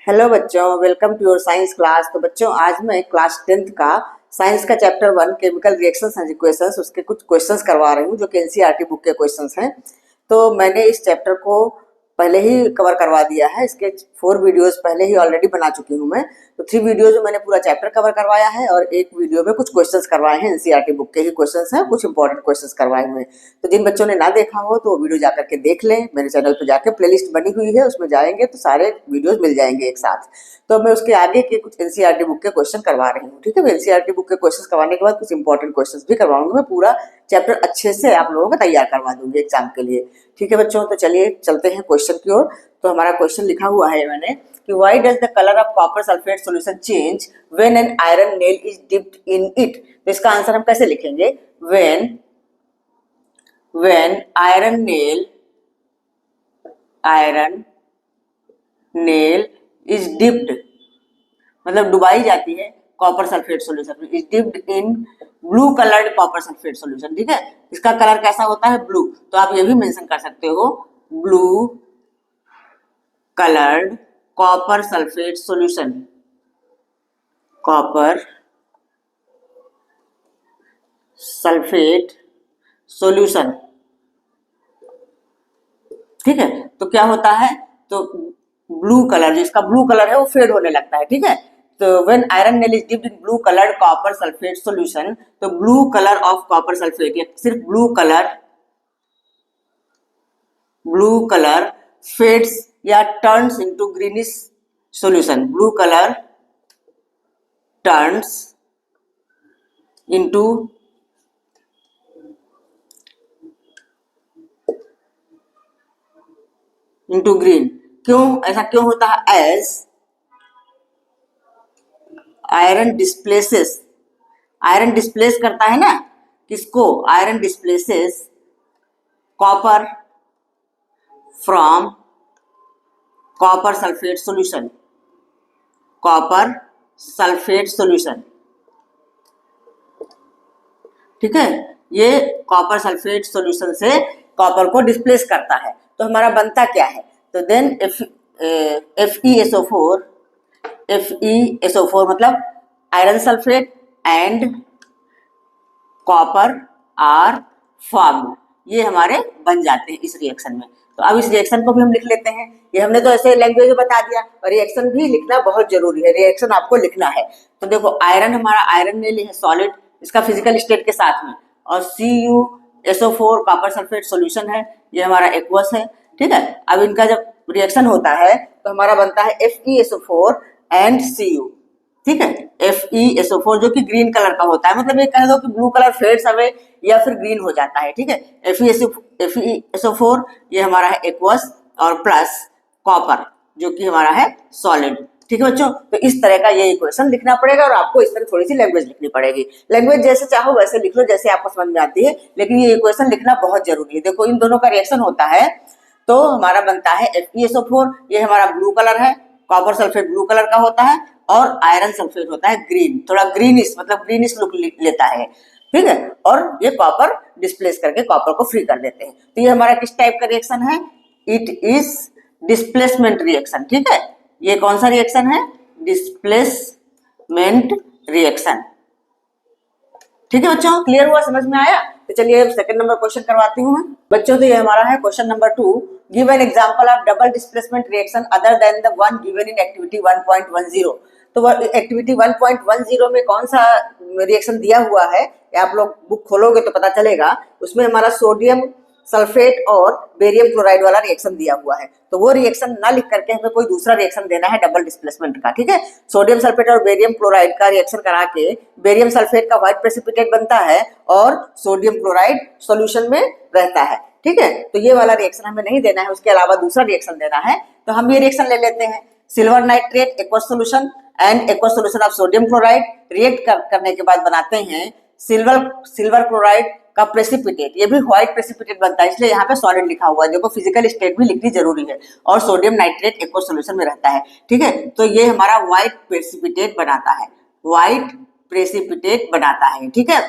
Hello बच्चों, welcome to your science class. तो बच्चों, आज मैं क्लास 10th का साइंस का chapter 1 chemical reactions and equations उसके कुछ क्वेश्चंस करवा रही हूँ जो कि एनसीईआरटी बुक के क्वेश्चंस हैं। तो मैंने इस चैप्टर को पहले ही कवर करवा दिया है। इसके 4 वीडियोस पहले ही ऑलरेडी बना चुकी हूँ मैं। तो 3 वीडियोज में मैंने पूरा चैप्टर कवर करवाया है और एक वीडियो में कुछ क्वेश्चंस करवाए हैं। एनसीईआरटी बुक के ही क्वेश्चंस हैं, कुछ इंपॉर्टेंट क्वेश्चंस करवाए हुए हैं। तो जिन बच्चों ने ना देखा हो तो वो वीडियो जाकर के देख लें। मेरे चैनल पर जाकर प्लेलिस्ट बनी हुई है, उसमें जाएंगे तो सारे वीडियोज मिल जाएंगे एक साथ। तो मैं उसके आगे के कुछ एनसीईआरटी बुक के क्वेश्चन करवा रही हूँ। ठीक है, एनसीईआरटी बुक के क्वेश्चन करवाने के बाद कुछ इंपॉर्टेंट क्वेश्चंस भी करवाऊंगी। मैं पूरा चैप्टर अच्छे से आप लोगों को तैयार करवा दूंगी एग्जाम के लिए। ठीक है बच्चों, तो चलिए चलते हैं क्वेश्चन की ओर। तो हमारा क्वेश्चन लिखा हुआ है मैंने कि why does the colour of copper sulphate solution change when an iron nail is dipped in it. तो इसका आंसर हम कैसे लिखेंगे? When iron nail is dipped, मतलब डुबाई जाती है कॉपर सल्फेट सॉल्यूशन में, is dipped in blue coloured copper sulphate solution. ठीक है, इसका कलर कैसा होता है? ब्लू। तो आप ये भी मेंशन कर सकते हो, blue coloured copper sulphate solution, copper sulphate solution. ठीक है, तो क्या होता है? तो ब्लू कलर, जिसका ब्लू कलर है वो फेड होने लगता है। ठीक है, तो when iron nail is dipped in blue coloured copper sulphate solution, तो blue colour of copper sulphate, या सिर्फ ब्लू कलर फेड्स या turns into greenish solution. Blue colour turns into green. क्यों ऐसा क्यों होता है? एज आयरन डिस्प्लेस करता है ना, किसको? Iron displaces copper from copper sulphate solution. ठीक है, ये कॉपर सल्फेट सॉल्यूशन से कॉपर को डिस्प्लेस करता है। तो हमारा बनता क्या है? तो देन FeSO4 मतलब iron sulphate and copper are formed, ये हमारे बन जाते हैं इस रिएक्शन में। तो अब इस रिएक्शन को भी हम लिख लेते हैं। ये हमने तो ऐसे लैंग्वेज में बता दिया, और रिएक्शन भी लिखना बहुत जरूरी है। रिएक्शन आपको लिखना है। तो देखो, आयरन हमारा आयरन नेल है सॉलिड, इसका फिजिकल स्टेट के साथ में, और CuSO4 कॉपर सल्फेट सॉल्यूशन है, ये हमारा एक्वस है। ठीक है, अब इनका जब रिएक्शन होता है तो हमारा बनता है FeSO4 एंड Cu। ठीक है, FeSO4 जो कि ग्रीन कलर का होता है, मतलब ये कह दो कि ब्लू कलर फेड्स अवे या फिर ग्रीन हो जाता है। ठीक है, FeSO4 ये हमारा है एक्वस, और प्लस कॉपर जो कि हमारा है सॉलिड। ठीक है बच्चों, तो इस तरह का ये इक्वेशन लिखना पड़ेगा, और आपको इस तरह थोड़ी सी लैंग्वेज लिखनी पड़ेगी। लैंग्वेज जैसे चाहो वैसे लिख लो, जैसे आपको समझ में आती है, लेकिन ये इक्वेशन लिखना बहुत जरूरी है। देखो, इन दोनों का रिएक्शन होता है तो हमारा बनता है FeSO4, ये हमारा ब्लू कलर है, कॉपर सल्फेट ब्लू कलर का होता है, और आयरन सल्फेट होता है ग्रीन, थोड़ा ग्रीनिश, मतलब ग्रीनिश लुक लेता है। ठीक है, और ये कॉपर डिस्प्लेस करके कॉपर को फ्री कर देते हैं। तो ये हमारा किस टाइप का रिएक्शन है? It is displacement reaction. ठीक है, ये कौन सा रिएक्शन है? Displacement reaction. ठीक है बच्चों, क्लियर हुआ? समझ में आया? तो चलिए सेकंड नंबर क्वेश्चन करवाती हूँ मैं बच्चों। तो ये हमारा है question number 2। Give an example of double displacement reaction other than the one given in activity 1.10। तो एक्टिविटी 1.10 में कौन सा रिएक्शन दिया हुआ है? आप लोग बुक खोलोगे तो पता चलेगा। उसमें हमारा सोडियम सल्फेट और बेरियम क्लोराइड वाला रिएक्शन दिया हुआ है। तो वो रिएक्शन ना लिख करके हमें कोई दूसरा रिएक्शन देना है डबल डिस्प्लेसमेंट का। ठीक है, सोडियम सल्फेट और बेरियम क्लोराइड का रिएक्शन करा के बेरियम सल्फेट का व्हाइट प्रेसिपिटेट बनता है और सोडियम क्लोराइड सॉल्यूशन में रहता है। ठीक है, तो ये वाला रिएक्शन हमें नहीं देना है, उसके अलावा दूसरा रिएक्शन देना है। तो हम ये रिएक्शन ले लेते हैं, silver nitrate aqueous solution and aqueous solution of sodium chloride. React करने के बाद बनाते हैं सिल्वर क्लोराइड का प्रेसिपिटेट, ये भी व्हाइट प्रेसिपिटेट बनता है, इसलिए यहाँ पे सॉलिड लिखा हुआ है। देखो, फिजिकल स्टेट भी लिखनी जरूरी है, और सोडियम नाइट्रेट एक्वस सॉल्यूशन में रहता है। ठीक है, तो ये हमारा व्हाइट प्रेसिपिटेट बनाता है। ठीक है,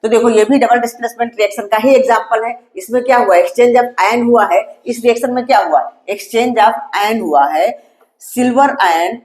तो देखो, ये भी डबल डिस्प्लेसमेंट रिएक्शन का ही एग्जांपल है। इसमें क्या हुआ? एक्सचेंज ऑफ आयन हुआ है। इस रिएक्शन में क्या हुआ? एक्सचेंज ऑफ आयन हुआ है सिल्वर आयन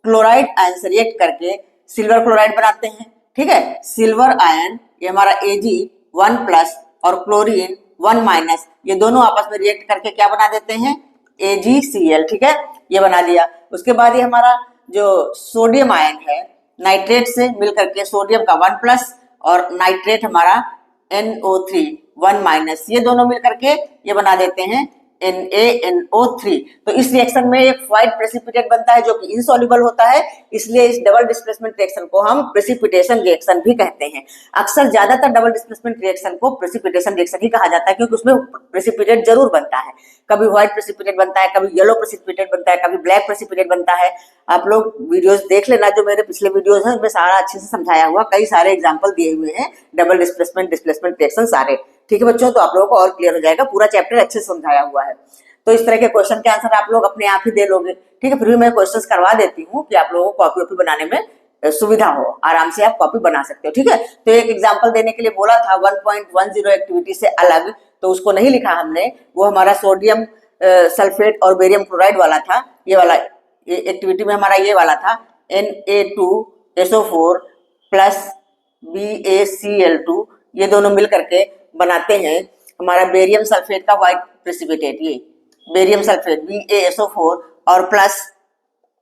क्लोराइड आयन से रिएक्ट करके सिल्वर क्लोराइड बनाते हैं। ठीक है, सिल्वर आयन ये हमारा Ag1+ और क्लोरीन 1-, ये दोनों आपस में रिएक्ट करके क्या बना देते हैं, AgCl। ठीक है, ये बना दिया। उसके बाद ये हमारा जो सोडियम आयन है नाइट्रेट से मिल करके सोडियम का 1+ और नाइट्रेट हमारा NO3 1-, ये दोनों मिल करके ये बना देते हैं NaNO3। तो इस रिएक्शन में एक व्हाइट प्रेसिपिटेट बनता है जो कि इनसॉल्युबल होता है, इसलिए इस डबल डिस्प्लेसमेंट रिएक्शन को हम प्रेसिपिटेशन रिएक्शन भी कहते हैं। अक्सर ज्यादातर डबल डिस्प्लेसमेंट रिएक्शन को प्रेसिपिटेशन रिएक्शन ही कहा जाता है, क्योंकि उसमें प्रेसिपिटेट जरूर बनता है। कभी व्हाइट प्रेसिपिटेट बनता है, कभी येलो प्रेसिपिटेट बनता है, कभी ब्लैक प्रेसिपिटेट बनता है। आप लोग वीडियोस देख लेना, जो मेरे पिछले वीडियोस हैं उसमें सारा अच्छे से समझाया हुआ, कई सारे एग्जांपल दिए हुए हैं डबल डिस्प्लेसमेंट डिस्प्लेसमेंट रिएक्शन सारे। ठीक है बच्चों, तो आप लोगों को और क्लियर हो जाएगा, पूरा चैप्टर अच्छे से समझाया हुआ है। तो इस तरह के क्वेश्चन के आंसर आप लोग अपने आप ही दे लोगे। ठीक है, फिर भी मैं क्वेश्चंस करवा देती हूँ कि आप लोगों को कॉपी वॉपी बनाने में सुविधा हो, आराम से आप कॉपी बना सकते हो। ठीक है, तो एक एग्जांपल देने के लिए बोला था 1.10 एक्टिविटी से अलग, तो उसको नहीं लिखा हमने, वो हमारा सोडियम सल्फेट और बेरियम क्लोराइड वाला था। ये वाला एक्टिविटी में हमारा ये वाला था Na2SO4 प्लस BaCl2, ये दोनों मिल करके बनाते हैं हमारा बेरियम सल्फेट का व्हाइट प्रेसिपिटेट। ये बेरियम सल्फेट BaSO4 और प्लस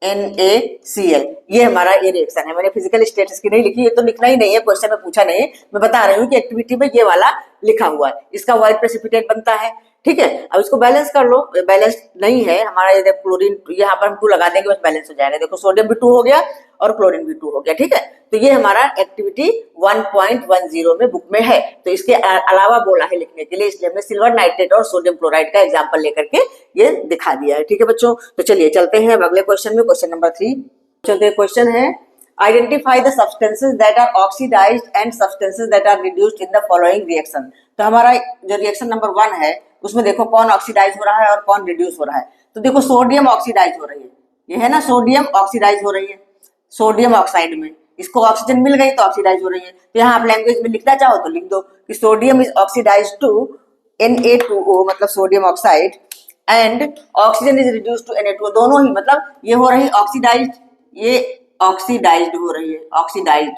NaCl, ये हमारा ये रिएक्शन है। मैंने फिजिकल स्टेटस की नहीं लिखी, ये तो लिखना ही नहीं है, क्वेश्चन में पूछा नहीं है, मैं बता रही हूँ कि एक्टिविटी में ये वाला लिखा हुआ है, इसका व्हाइट प्रेसिपिटेट बनता है। ठीक है, अब इसको बैलेंस कर लो। बैलेंस नहीं है हमारा, ये क्लोरीन यहाँ पर हम 2 लगा देंगे, बस बैलेंस हो जाएगा। देखो सोडियम भी 2 हो गया और क्लोरीन भी 2 हो गया। ठीक है, तो ये हमारा एक्टिविटी 1.10 में बुक में है। तो इसके अलावा बोला है लिखने के लिए, इसलिए हमने सिल्वर नाइट्रेट और सोडियम क्लोराइड का एग्जाम्पल लेकर के ये दिखा दिया है। ठीक है बच्चों, तो चलिए चलते हैं अब अगले क्वेश्चन में, क्वेश्चन नंबर 3। चलते क्वेश्चन है, identify the substances that are oxidised and substances that are reduced in the following reaction. तो हमारा जो रिएक्शन नंबर 1 है उसमें देखो कौन ऑक्सीडाइज हो रहा है और कौन रिड्यूस हो रहा है। तो देखो सोडियम ऑक्सीडाइज हो रही है, ये है ना, सोडियम ऑक्सीडाइज हो रही है सोडियम ऑक्साइड में, इसको ऑक्सीजन मिल गई तो ऑक्सीडाइज हो रही है। तो यहाँ आप लैंग्वेज में लिखना चाहो तो लिख दो कि sodium is oxidise to Na2O, मतलब sodium oxide, and oxygen is reduce to Na2O, दोनों ही मतलब ये हो रही ऑक्सीडाइज, ये ऑक्सीडाइज्ड हो रही है, ऑक्सीडाइज्ड,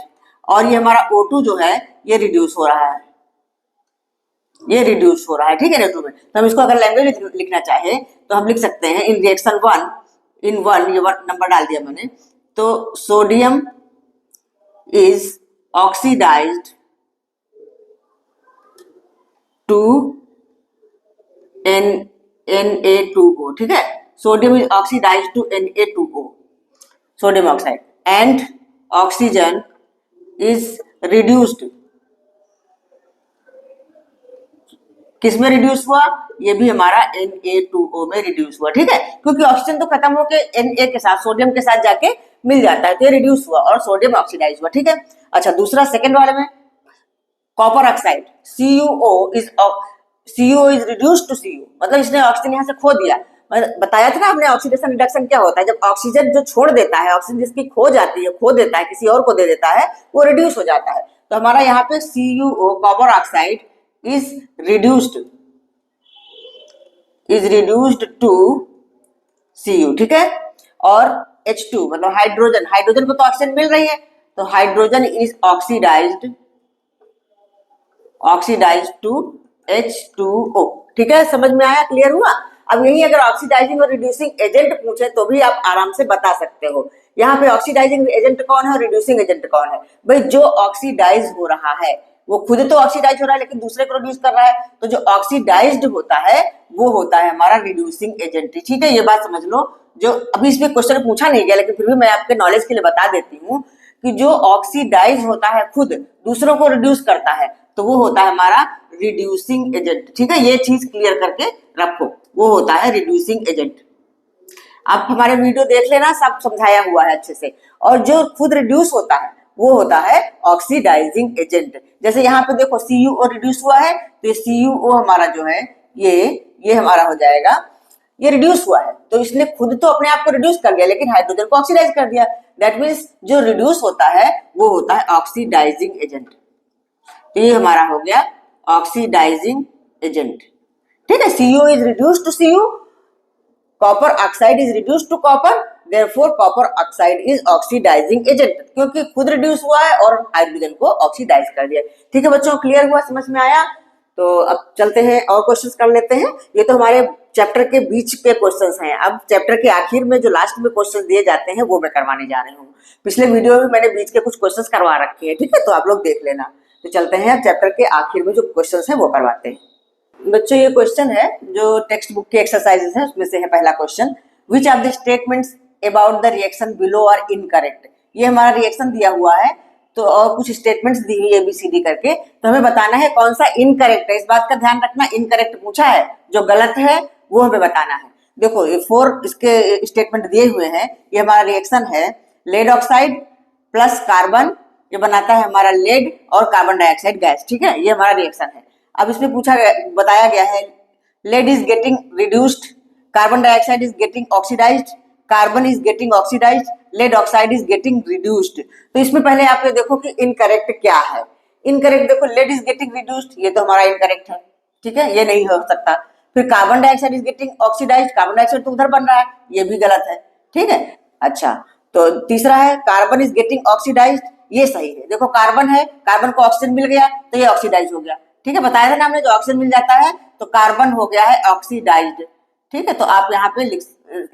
और ये हमारा O2 जो है ये रिड्यूस हो रहा है, ये रिड्यूस हो रहा है। ठीक है Na2 में, तो हम इसको अगर लैंग्वेज में लिखना चाहे तो हम लिख सकते हैं इन रिएक्शन 1, इन 1 ये 1 नंबर डाल दिया मैंने, तो sodium is oxidised to Na2O। ठीक है, sodium is oxidised to Na2O, sodium oxide, and oxygen is reduced, किसमें रिड्यूस हुआ, ये भी हमारा Na2O में रिड्यूस हुआ। ठीक है, क्योंकि ऑक्सीजन तो खत्म होके Na के साथ सोडियम के साथ जाके मिल जाता है, तो ये रिड्यूस हुआ और सोडियम ऑक्सीडाइज हुआ। ठीक है, अच्छा दूसरा सेकंड वाले में copper oxide CuO is reduced to Cu, मतलब इसने ऑक्सीजन यहाँ से खो दिया। बताया था ना आपने ऑक्सीडेशन रिडक्शन क्या होता है, जब ऑक्सीजन जो छोड़ देता है, ऑक्सीजन जिसकी खो जाती है, खो देता है, किसी और को दे देता है, वो रिड्यूस हो जाता है। तो हमारा यहाँ पे CuO copper oxide is reduced to Cu। ठीक है, और H2 मतलब हाइड्रोजन, हाइड्रोजन को तो ऑक्सीजन मिल रही है, तो hydrogen is oxidised to H2O। ठीक है, समझ में आया, क्लियर हुआ। अब यही अगर ऑक्सीडाइजिंग और रिड्यूसिंग एजेंट पूछे तो भी आप आराम से बता सकते हो। यहाँ पे ऑक्सीडाइजिंग एजेंट कौन है और रिड्यूसिंग एजेंट कौन है, भाई जो ऑक्सीडाइज हो रहा है वो खुद तो ऑक्सीडाइज हो रहा है लेकिन दूसरे को रिड्यूस कर रहा है, तो जो ऑक्सीडाइज्ड होता है वो होता है हमारा रिड्यूसिंग एजेंट। ठीक है, ये बात समझ लो, जो अभी इसमें क्वेश्चन पूछा नहीं गया लेकिन फिर भी मैं आपके नॉलेज के लिए बता देती हूँ कि जो ऑक्सीडाइज होता है खुद दूसरों को रिड्यूस करता है तो वो होता है हमारा रिड्यूसिंग एजेंट। ठीक है, ये चीज क्लियर करके रखो, वो होता है रिड्यूसिंग एजेंट। आप हमारे वीडियो देख लेना, सब समझाया हुआ है अच्छे से। और जो खुद रिड्यूस होता है वो होता है ऑक्सीडाइजिंग एजेंट। जैसे यहाँ पे देखो CuO रिड्यूस हुआ है, तो ये CuO हमारा जो है ये हमारा हो जाएगा, ये रिड्यूस हुआ है, तो इसने खुद तो अपने आप को रिड्यूस कर लिया लेकिन हाइड्रोजन को ऑक्सीडाइज कर दिया। दैट मीन्स जो रिड्यूस होता है वो होता है ऑक्सीडाइजिंग एजेंट। तो ये हमारा हो गया ऑक्सीडाइजिंग एजेंट। ठीक है, CuO is reduce to Cu, copper oxide is reduce to copper, therefore copper oxide is oxidising agent, क्योंकि खुद रिड्यूस हुआ है और हाइड्रोजन को ऑक्सीडाइज कर दिया। ठीक है बच्चों, क्लियर हुआ, समझ में आया? तो अब चलते हैं और क्वेश्चंस कर लेते हैं। ये तो हमारे चैप्टर के बीच के क्वेश्चंस हैं। अब चैप्टर के आखिर में जो लास्ट में क्वेश्चंस दिए जाते हैं वो मैं करवाने जा रही हूँ। पिछले वीडियो में मैंने बीच के कुछ क्वेश्चंस करवा रखे हैं, ठीक है, तो आप लोग देख लेना। तो चलते हैं अब चैप्टर के आखिर में जो क्वेश्चंस हैं वो करवाते हैं। बच्चों ये क्वेश्चन है जो टेक्स्ट बुक की एक्सरसाइजेस है उसमें से है पहला question, which of the statements about the reaction below are incorrect. ये हमारा रिएक्शन दिया हुआ है तो और कुछ स्टेटमेंट्स दी हुई ABCD करके, तो हमें बताना है कौन सा इनकरेक्ट है। इस बात का ध्यान रखना, इनकरेक्ट पूछा है, जो गलत है वो हमें बताना है। देखो ये 4 इसके स्टेटमेंट दिए हुए हैं। ये हमारा रिएक्शन है लेड ऑक्साइड प्लस कार्बन, ये बनाता है हमारा लेड और कार्बन डाइऑक्साइड गैस, ठीक है, ये हमारा रिएक्शन है। अब इसमें बताया गया है lead is getting reduced, carbon dioxide is getting oxidised, carbon is getting oxidised, lead oxide is getting reduced. तो इसमें पहले आप ये देखो कि इनकरेक्ट क्या है। इनकरेक्ट देखो, लेड इज गेटिंग रिड्यूस्ड, ये तो हमारा इनकरेक्ट है, ठीक है, ये नहीं हो सकता। फिर carbon dioxide is getting oxidised, carbon dioxide तो उधर बन रहा है, ये भी गलत है, ठीक है। अच्छा, तो तीसरा है कार्बन इज गेटिंग ऑक्सीडाइज्ड, ये सही है। देखो कार्बन है, कार्बन को ऑक्सीजन मिल गया तो ये ऑक्सीडाइज हो गया, ठीक है, बताया था ना हमने, जो ऑक्सीजन मिल जाता है तो कार्बन हो गया है ऑक्सीडाइज्ड, ठीक है। तो आप यहाँ पे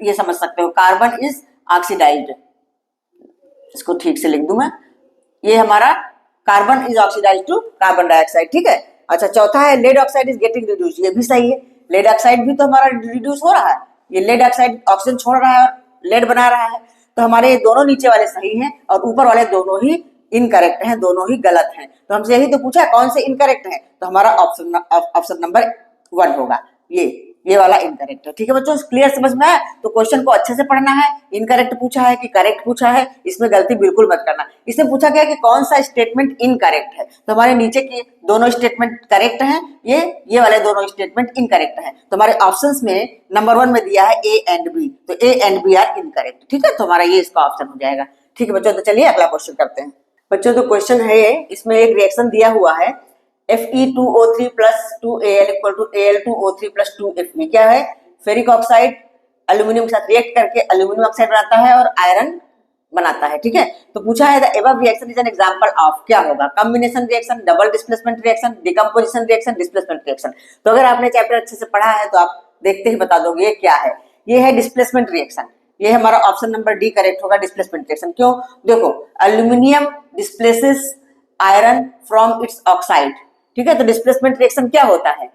ये समझ सकते हो कार्बन इज ऑक्सीडाइज्ड, इसको ठीक से लिख दूं मैं, ये हमारा carbon is oxidised to carbon dioxide, ठीक है। अच्छा, चौथा है lead oxide is getting reduce, ये भी सही है। लेड ऑक्साइड भी तो हमारा रिड्यूस हो रहा है, ये लेड ऑक्साइड ऑक्सीजन छोड़ रहा है और लेड बना रहा है, तो हमारे दोनों नीचे वाले सही हैं और ऊपर वाले दोनों ही इनकरेक्ट हैं, दोनों ही गलत हैं। तो हमसे यही तो पूछा है कौन से इनकरेक्ट है, तो हमारा ऑप्शन नंबर 1 होगा, ये वाला इनकरेक्ट है, ठीक है बच्चों, क्लियर समझ में आया? तो क्वेश्चन को अच्छे से पढ़ना है। इनकरेक्ट पूछा है कि करेक्ट पूछा है, इसमें गलती बिल्कुल मत करना। इसमें पूछा गया कि कौन सा स्टेटमेंट इनकरेक्ट है, तो हमारे नीचे के दोनों स्टेटमेंट करेक्ट हैं, ये वाले दोनों स्टेटमेंट इनकरेक्ट हैं। तो हमारे ऑप्शंस में नंबर 1 में दिया है A एंड B, तो A and B are incorrect, ठीक है, तो हमारा ये इसका ऑप्शन हो जाएगा, ठीक है बच्चों। तो चलिए अगला क्वेश्चन करते हैं बच्चों। तो क्वेश्चन है, इसमें एक रिएक्शन दिया हुआ है Fe2O3 plus 2Al equal to Al2O3 plus 2Fe, क्या है, फेरिक ऑक्साइड एल्यूमिनियम के साथ रिएक्ट करके एल्यूमिनियम ऑक्साइड बनाता है और आयरन बनाता है, ठीक है। तो पूछा है the above reaction is an example of, क्या होगा, combination reaction, double displacement reaction, decomposition reaction, displacement reaction. तो अगर आपने चैप्टर अच्छे से पढ़ा है तो आप देखते ही बता दोगे ये क्या है। ये है डिस्प्लेसमेंट रिएक्शन, ये हमारा ऑप्शन नंबर डी करेक्ट होगा, डिस्प्लेसमेंट रिएक्शन। क्यों, देखो aluminium displaces iron from its oxide, ठीक है। तो डिस्प्लेसमेंट रिएक्शन क्या होता है,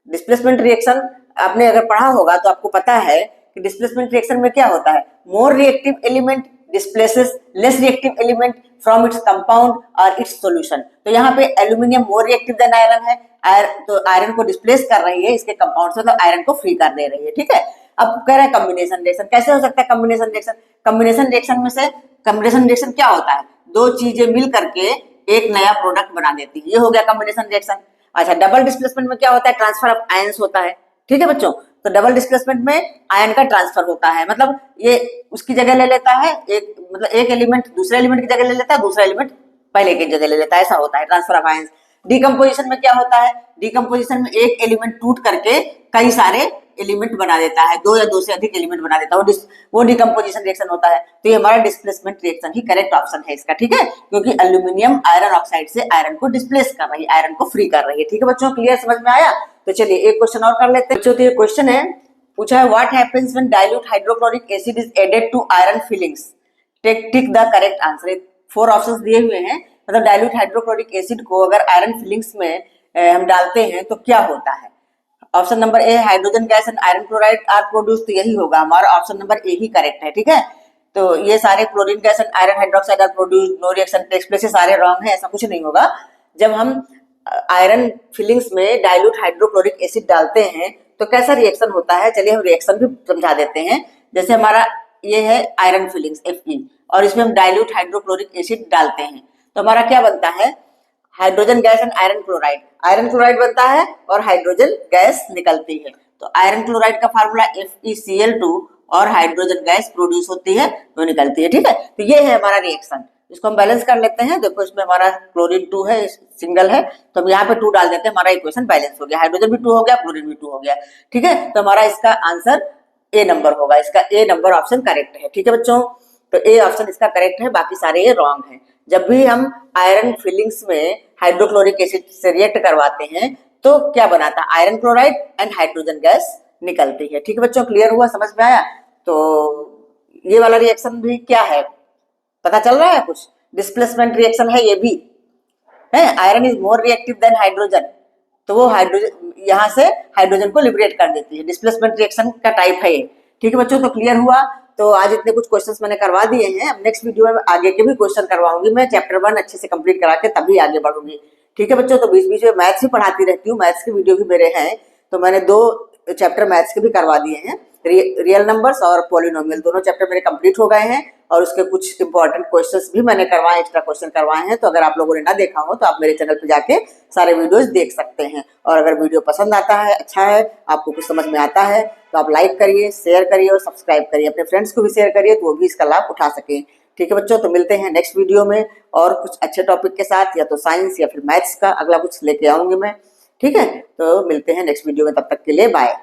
डिस्प्लेसमेंट रिएक्शन आपने अगर पढ़ा होगा तो आपको पता है कि डिस्प्लेसमेंट रिएक्शन में क्या होता है, more reactive element displaces less reactive element from its compound और इट्स सॉल्यूशन। तो यहाँ पे aluminium more reactive than iron है, तो आयरन को डिस्प्लेस कर रही है इसके कंपाउंड से, मतलब आयरन को फ्री कर दे रही है, ठीक है। अब कह रहा है कॉम्बिनेशन रिएक्शन, कैसे हो सकता है कॉम्बिनेशन रिएक्शन? कॉम्बिनेशन रिएक्शन में से कॉम्बिनेशन रिएक्शन क्या होता है, दो चीजें मिल करके एक नया प्रोडक्ट बना देती है, ये हो गया कॉम्बिनेशन रिएक्शन। अच्छा, डबल डिस्प्लेसमेंट में क्या होता है, ट्रांसफर ऑफ आयंस होता है, ठीक है बच्चों। तो डबल डिस्प्लेसमेंट में आयन का ट्रांसफर होता है, मतलब ये उसकी जगह ले लेता है, एक एलिमेंट दूसरे एलिमेंट की जगह ले लेता है, दूसरा एलिमेंट पहले की जगह ले लेता है, ऐसा होता है ट्रांसफर ऑफ आयंस। डिकम्पोजिशन में क्या होता है, डिकम्पोजिशन में एक एलिमेंट टूट करके कई सारे एलिमेंट बना देता है, 2 या 2 से अधिक एलिमेंट बना देता है, वो डिकम्पोजिशन रिएक्शन होता है। तो ये हमारा डिस्प्लेसमेंट रिएक्शन ही करेक्ट ऑप्शन है इसका, ठीक है, क्योंकि एल्यूमिनियम आयरन ऑक्साइड से आयरन को डिस्प्लेस कर रही है, आयरन को फ्री कर रही है, ठीक है बच्चों, क्लियर समझ में आया? तो चलिए एक क्वेश्चन और कर लेते हैं बच्चों। तो ये क्वेश्चन है, पूछा है what happens when dilute hydrochloric acid is added to iron filings, tick the correct answer. 4 options दिए हुए हैं, मतलब डाइल्यूट हाइड्रोक्लोरिक एसिड को अगर आयरन फिलिंग्स में हम डालते हैं तो क्या होता है। Option number A, hydrogen gas and iron chloride are produce, तो यही होगा हमारा ऑप्शन नंबर ए ही करेक्ट है, ठीक है। तो ये सारे chlorine gas and iron hydroxide are produce, no reaction takes place, ये सारे रॉन्ग है, ऐसा कुछ नहीं होगा। जब हम आयरन फिलिंग्स में डाइल्यूट हाइड्रोक्लोरिक एसिड डालते हैं तो कैसा रिएक्शन होता है, चलिए हम रिएक्शन भी समझा देते हैं। जैसे हमारा ये है आयरन फिलिंग्स Fe और इसमें हम डाइल्यूट हाइड्रोक्लोरिक एसिड डालते हैं तो हमारा क्या बनता है, hydrogen gas and iron chloride बनता है और हाइड्रोजन गैस निकलती है। तो आयरन क्लोराइड का फार्मूला FeCl2 और हाइड्रोजन गैस प्रोड्यूस होती है, वो निकलती है, ठीक है। तो ये है हमारा रिएक्शन, इसको हम बैलेंस कर लेते हैं। देखो इसमें हमारा क्लोरीन 2 है, सिंगल है, तो हम यहाँ पे 2 डाल देते हैं, हमारा इक्वेशन बैलेंस हो गया, हाइड्रोजन भी 2 हो गया, क्लोरीन भी 2 हो गया, ठीक है। तो हमारा इसका आंसर ए नंबर होगा, इसका ए नंबर ऑप्शन करेक्ट है। ठीक है बच्चों, तो ए ऑप्शन इसका करेक्ट है, बाकी सारे ये रॉन्ग है। जब भी हम आयरन फिलिंग्स में हाइड्रोक्लोरिक एसिड से रिएक्ट करवाते हैं तो क्या बनाता है, iron chloride and hydrogen gas निकलती है। ठीक है बच्चों, क्लियर हुआ, समझ में आया? तो ये वाला रिएक्शन भी क्या है, पता चल रहा है कुछ? डिस्प्लेसमेंट रिएक्शन है ये भी है। Iron is more reactive than hydrogen, तो वो हाइड्रोजन यहाँ से हाइड्रोजन को लिबरेट कर देती है। डिस्प्लेसमेंट रिएक्शन का टाइप है ये। ठीक है बच्चों, तो क्लियर हुआ? तो आज इतने कुछ क्वेश्चंस मैंने करवा दिए हैं। अब नेक्स्ट वीडियो में आगे के भी क्वेश्चन करवाऊंगी मैं, चैप्टर 1 अच्छे से कंप्लीट करा के तभी आगे बढ़ूंगी। ठीक है बच्चों, तो बीच बीच में मैथ्स भी पढ़ाती रहती हूँ, मैथ्स के वीडियो भी मेरे हैं, तो मैंने 2 चैप्टर मैथ्स के भी करवा दिए हैं। रियल नंबर्स और पॉलिनोमियल दोनों चैप्टर मेरे कंप्लीट हो गए हैं, और उसके कुछ इंपॉर्टेंट क्वेश्चंस भी मैंने करवाए, एक्स्ट्रा क्वेश्चन करवाए हैं। तो अगर आप लोगों ने ना देखा हो तो आप मेरे चैनल पे जाके सारे वीडियोस देख सकते हैं। और अगर वीडियो पसंद आता है, अच्छा है, आपको कुछ समझ में आता है, तो आप लाइक करिए, शेयर करिए और सब्सक्राइब करिए, अपने फ्रेंड्स को भी शेयर करिए तो वो भी इसका लाभ उठा सकें। ठीक है बच्चों, तो मिलते हैं नेक्स्ट वीडियो में और कुछ अच्छे टॉपिक के साथ, या तो साइंस या फिर मैथ्स का अगला कुछ लेके आऊंगी मैं। ठीक है, तो मिलते हैं नेक्स्ट वीडियो में, तब तक के लिए बाय।